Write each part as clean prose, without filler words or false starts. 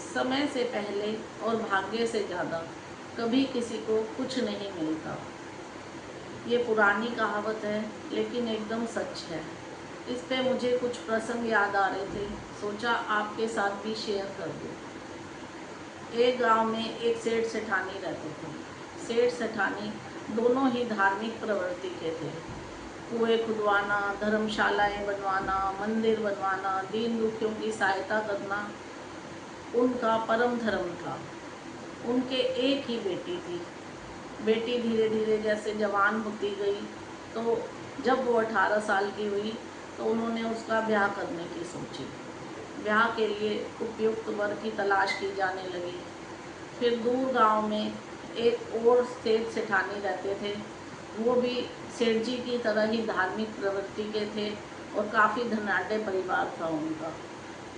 समय से पहले और भाग्य से ज़्यादा कभी किसी को कुछ नहीं मिलता। ये पुरानी कहावत है लेकिन एकदम सच है। इस पे मुझे कुछ प्रसंग याद आ रहे थे, सोचा आपके साथ भी शेयर कर दूँ। एक गांव में एक सेठ सेठानी रहते थे। सेठ सेठानी दोनों ही धार्मिक प्रवृत्ति के थे। कुएं खुदवाना, धर्मशालाएं बनवाना, मंदिर बनवाना, दीन दुखियों की सहायता करना उनका परम धर्म था। उनके एक ही बेटी थी। बेटी धीरे धीरे जैसे जवान होती गई तो जब वो 18 साल की हुई तो उन्होंने उसका ब्याह करने की सोची। ब्याह के लिए उपयुक्त वर की तलाश की जाने लगी। फिर दूर गांव में एक और सेठ सेठानी रहते थे। वो भी सेठ जी की तरह ही धार्मिक प्रवृत्ति के थे और काफ़ी धनाढ़ परिवार था उनका।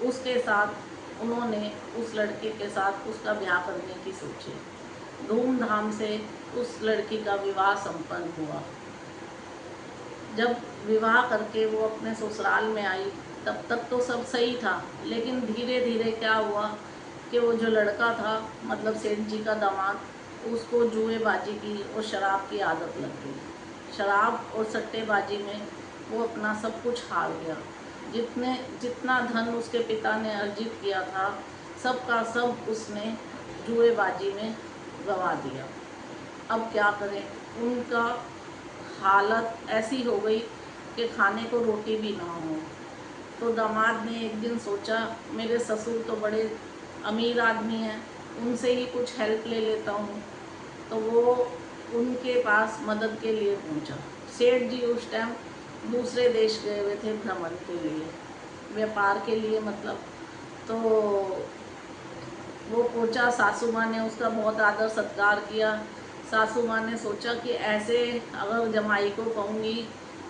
उसके साथ उन्होंने उस लड़के के साथ उसका ब्याह करने की सोची। धूमधाम से उस लड़की का विवाह संपन्न हुआ। जब विवाह करके वो अपने ससुराल में आई तब तक तो सब सही था, लेकिन धीरे धीरे क्या हुआ कि वो जो लड़का था, मतलब सेठ जी का दामाद, उसको जुएबाजी की और शराब की आदत लग गई। शराब और सट्टेबाजी में वो अपना सब कुछ हार गया। जितना धन उसके पिता ने अर्जित किया था, सब का सब उसने जुएबाजी में गंवा दिया। अब क्या करें, उनका हालत ऐसी हो गई कि खाने को रोटी भी ना हो। तो दामाद ने एक दिन सोचा, मेरे ससुर तो बड़े अमीर आदमी हैं, उनसे ही कुछ हेल्प ले लेता हूँ। तो वो उनके पास मदद के लिए पहुँचा। सेठ जी उस टाइम दूसरे देश गए हुए थे भ्रमण के लिए, व्यापार के लिए मतलब। तो वो पहुँचा, सासू माँ ने उसका बहुत आदर सत्कार किया। सासू माँ ने सोचा कि ऐसे अगर जमाई को कहूँगी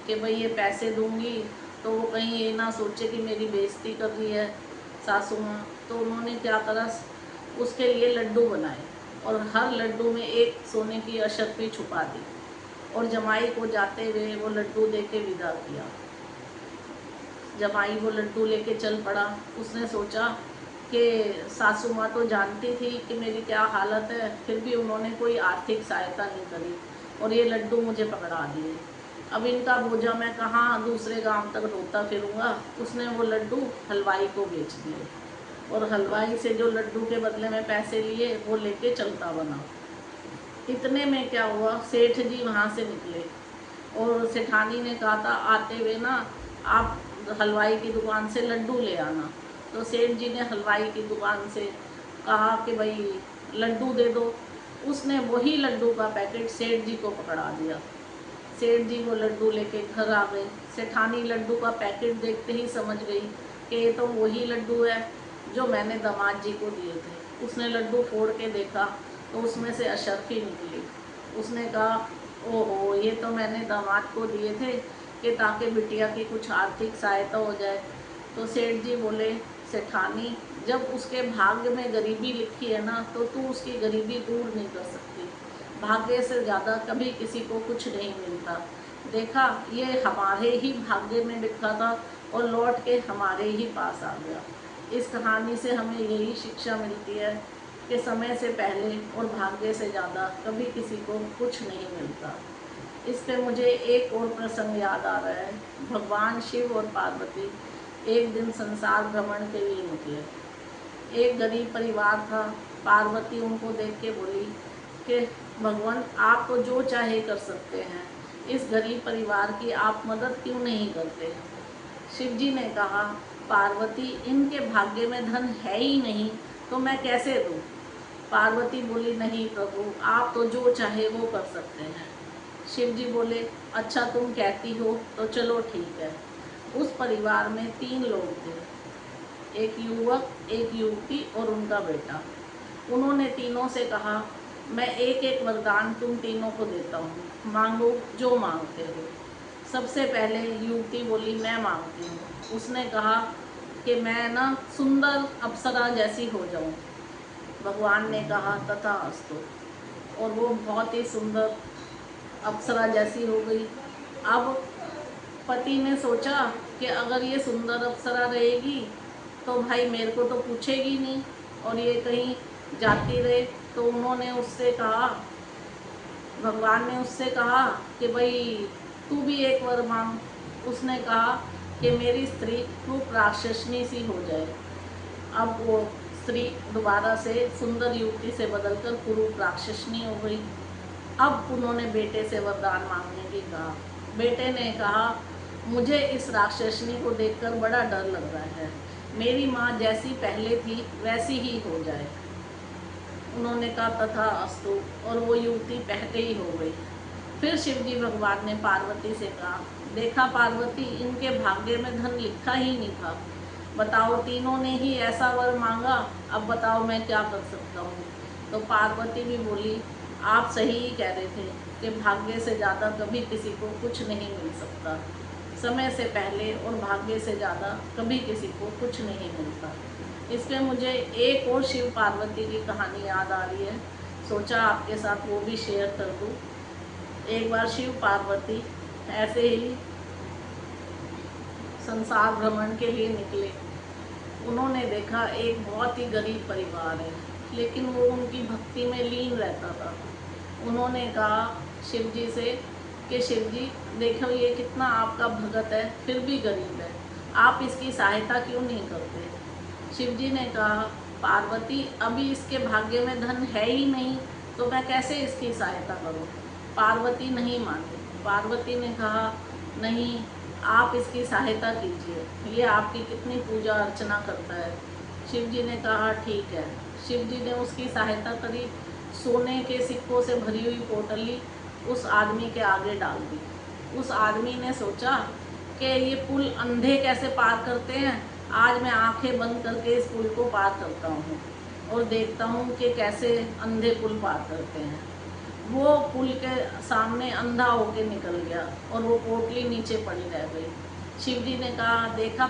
कि भाई ये पैसे दूँगी तो वो कहीं ये ना सोचे कि मेरी बेइज्जती कर रही है सासू माँ। तो उन्होंने क्या करा, उसके लिए लड्डू बनाए और हर लड्डू में एक सोने की अशर्फी छुपा दी और जमाई को जाते हुए वो लड्डू दे के विदा किया। जमाई वो लड्डू लेके चल पड़ा। उसने सोचा कि सासू माँ तो जानती थी कि मेरी क्या हालत है, फिर भी उन्होंने कोई आर्थिक सहायता नहीं करी और ये लड्डू मुझे पकड़ा दिए। अब इनका बोझा मैं कहाँ दूसरे गांव तक ढोता फिरूँगा। उसने वो लड्डू हलवाई को बेच दिए और हलवाई से जो लड्डू के बदले में पैसे लिए वो लेके चलता बना। इतने में क्या हुआ, सेठ जी वहाँ से निकले और सेठानी ने कहा था आते हुए ना आप हलवाई की दुकान से लड्डू ले आना। तो सेठ जी ने हलवाई की दुकान से कहा कि भाई लड्डू दे दो। उसने वही लड्डू का पैकेट सेठ जी को पकड़ा दिया। सेठ जी वो लड्डू लेके घर आ गए। सेठानी लड्डू का पैकेट देखते ही समझ गई कि ये तो वही लड्डू है जो मैंने दामाद जी को दिए थे। उसने लड्डू फोड़ के देखा तो उसमें से अशर्फी निकली। उसने कहा ओहो, ये तो मैंने दामाद को दिए थे कि ताकि बिटिया की कुछ आर्थिक सहायता हो जाए। तो सेठ जी बोले, सेठानी जब उसके भाग्य में गरीबी लिखी है ना तो तू उसकी गरीबी दूर नहीं कर सकती। भाग्य से ज़्यादा कभी किसी को कुछ नहीं मिलता। देखा, ये हमारे ही भाग्य में लिखा था और लौट के हमारे ही पास आ गया। इस कहानी से हमें यही शिक्षा मिलती है कि समय से पहले और भाग्य से ज़्यादा कभी किसी को कुछ नहीं मिलता। इस पे मुझे एक और प्रसंग याद आ रहा है। भगवान शिव और पार्वती एक दिन संसार भ्रमण के लिए निकले। एक गरीब परिवार था। पार्वती उनको देख के बोली कि भगवान आप तो जो चाहे कर सकते हैं, इस गरीब परिवार की आप मदद क्यों नहीं करते। शिव जी ने कहा, पार्वती इनके भाग्य में धन है ही नहीं तो मैं कैसे दूँ। पार्वती बोली, नहीं प्रभु, आप तो जो चाहे वो कर सकते हैं। शिव जी बोले, अच्छा तुम कहती हो तो चलो ठीक है। उस परिवार में 3 लोग थे, एक युवक, एक युवती और उनका बेटा। उन्होंने तीनों से कहा, मैं एक एक वरदान तुम तीनों को देता हूँ, मांगो जो मांगते हो। सबसे पहले युवती बोली, मैं मांगती हूँ। उसने कहा कि मैं ना सुंदर अप्सरा जैसी हो जाऊँ। भगवान ने कहा तथास्तु, और वो बहुत ही सुंदर अप्सरा जैसी हो गई। अब पति ने सोचा कि अगर ये सुंदर अप्सरा रहेगी तो भाई मेरे को तो पूछेगी नहीं, और ये कहीं जाती रहे तो उन्होंने उससे कहा, भगवान ने उससे कहा कि भाई तू भी एक वर मांग। उसने कहा कि मेरी स्त्री रूप राक्षसनी सी हो जाए। अब वो स्त्री दोबारा से सुंदर युवती से बदलकर कुरूप राक्षसनी हो गई। अब उन्होंने बेटे से वरदान मांगने की कहा। बेटे ने कहा, मुझे इस राक्षसनी को देखकर बड़ा डर लग रहा है, मेरी माँ जैसी पहले थी वैसी ही हो जाए। उन्होंने कहा तथा अस्तु, और वो युवती पहले ही हो गई। फिर शिवजी भगवान ने पार्वती से कहा, देखा पार्वती, इनके भाग्य में धन लिखा ही नहीं था। बताओ, तीनों ने ही ऐसा वर मांगा, अब बताओ मैं क्या कर सकता हूँ। तो पार्वती भी बोली, आप सही ही कह रहे थे कि भाग्य से ज़्यादा कभी किसी को कुछ नहीं मिल सकता। समय से पहले और भाग्य से ज़्यादा कभी किसी को कुछ नहीं मिलता। इस पे मुझे एक और शिव पार्वती की कहानी याद आ रही है, सोचा आपके साथ वो भी शेयर कर दूँ। एक बार शिव पार्वती ऐसे ही संसार भ्रमण के लिए निकले। उन्होंने देखा एक बहुत ही गरीब परिवार है, लेकिन वो उनकी भक्ति में लीन रहता था। उन्होंने कहा शिव जी से कि शिव जी, देखो ये कितना आपका भगत है, फिर भी गरीब है, आप इसकी सहायता क्यों नहीं करते। शिव जी ने कहा, पार्वती, अभी इसके भाग्य में धन है ही नहीं, तो मैं कैसे इसकी सहायता करूं। पार्वती नहीं मानी। पार्वती ने कहा, नहीं, आप इसकी सहायता कीजिए, ये आपकी कितनी पूजा अर्चना करता है। शिव जी ने कहा, ठीक है। शिव जी ने उसकी सहायता करी। सोने के सिक्कों से भरी हुई पोटली उस आदमी के आगे डाल दी। उस आदमी ने सोचा कि ये पुल अंधे कैसे पार करते हैं, आज मैं आंखें बंद करके इस पुल को पार करता हूँ और देखता हूँ कि कैसे अंधे पुल पार करते हैं। वो पुल के सामने अंधा होके निकल गया और वो पोटली नीचे पड़ी रह गई। शिव जी ने कहा, देखा